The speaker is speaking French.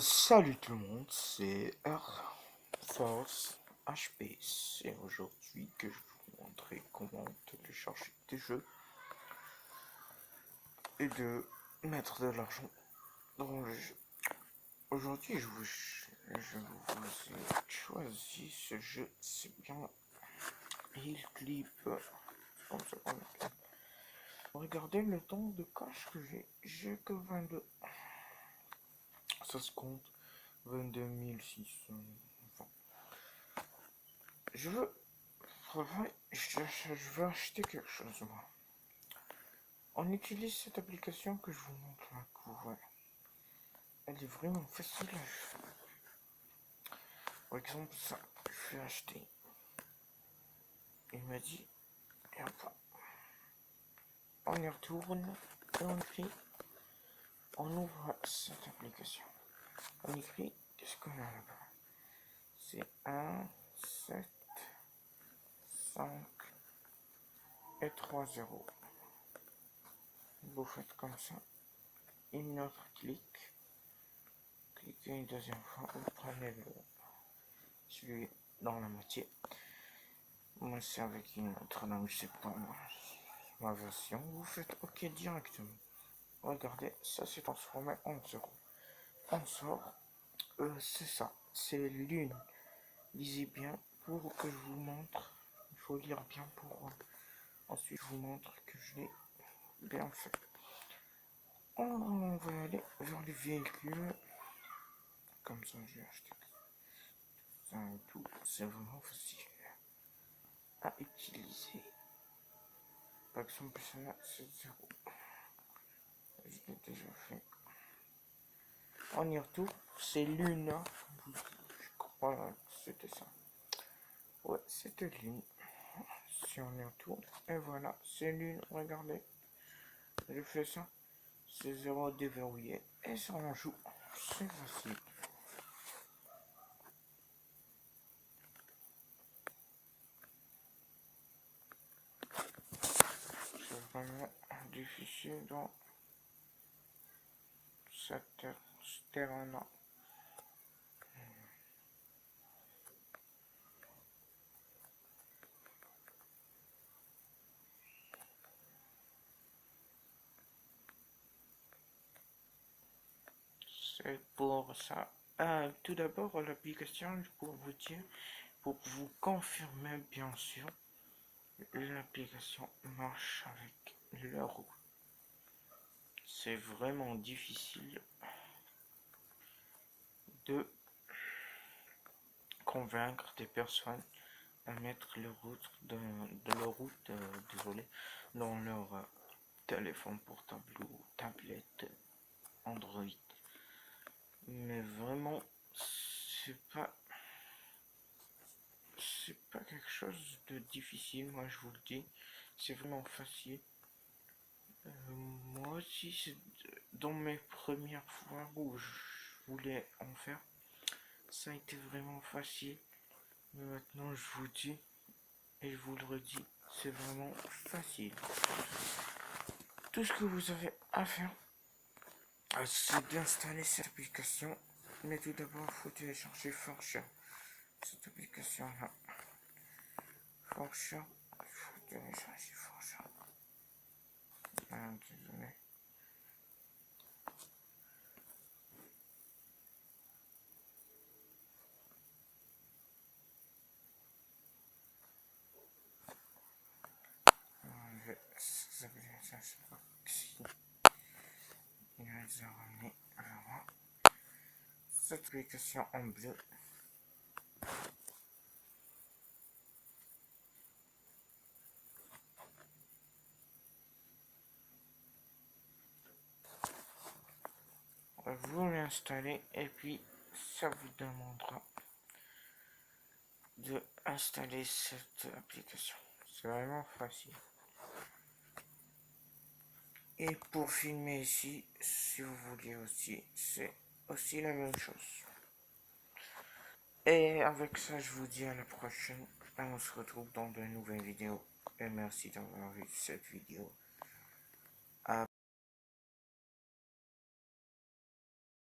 Salut tout le monde, c'est Air Force HP. C'est aujourd'hui que je vais vous montrer comment télécharger des jeux et de mettre de l'argent dans le jeu. Aujourd'hui, je vous ai choisi ce jeu, c'est bien Hill Clip. Regardez le temps de cash que j'ai que 22. Ça se compte 22 600. Enfin, je veux je veux acheter quelque chose, moi. On utilise cette application que je vous montre là, que vous voyez. Elle est vraiment facile à faire. Par exemple, ça, je vais acheter. Il m'a dit, et hop, on y retourne, et on écrit, on ouvre cette application. On écrit, qu'est-ce qu'on a là-bas? C'est 1, 7, 5 et 3 0. Vous faites comme ça. Une autre clic. Cliquez une deuxième fois. Vous prenez celui dans la moitié. Moi, c'est avec une autre langue, je sais pas ma version. Vous faites OK directement. Regardez, ça s'est transformé en 0. On sort. C'est ça. C'est l'une. Lisez bien pour que je vous montre. Il faut lire bien pour. Ensuite, je vous montre que je l'ai bien fait. On va aller vers les véhicules. Comme ça, j'ai acheté ça et tout. C'est vraiment facile à utiliser. Par exemple, celle-là, c'est 0. Je l'ai déjà fait. On y retourne. C'est l'une. Je crois que c'était ça. Ouais, c'était l'une. Si on y retourne. Et voilà, c'est l'une. Regardez. Je fais ça. C'est 0 déverrouillé. Et ça on joue. C'est facile. C'est vraiment difficile dans cette terrain-là. C'est pour ça. Tout d'abord, l'application, pour vous dire, pour vous confirmer, bien sûr, l'application marche avec le roue. C'est vraiment difficile de convaincre des personnes à mettre le route désolé, dans leur téléphone portable ou tablette Android. Mais vraiment, c'est pas quelque chose de difficile, moi je vous le dis, c'est vraiment facile. Moi aussi, c'est dans mes premières fois où je voulais en faire, ça a été vraiment facile. Mais maintenant, je vous dis, et je vous le redis, c'est vraiment facile. Tout ce que vous avez à faire, c'est d'installer cette application. Mais tout d'abord, il faut télécharger Forcha. Cette application-là. Forcha. Il faut télécharger Forcha. Désolé. Ça, c'est pas ici. Il va les ramener vers moi. Cette application en bleu. Vous l'installez et puis ça vous demandera de installer cette application. C'est vraiment facile. Et pour filmer ici, si vous voulez aussi, c'est aussi la même chose. Et avec ça, je vous dis à la prochaine. Et on se retrouve dans de nouvelles vidéos. Et merci d'avoir vu cette vidéo.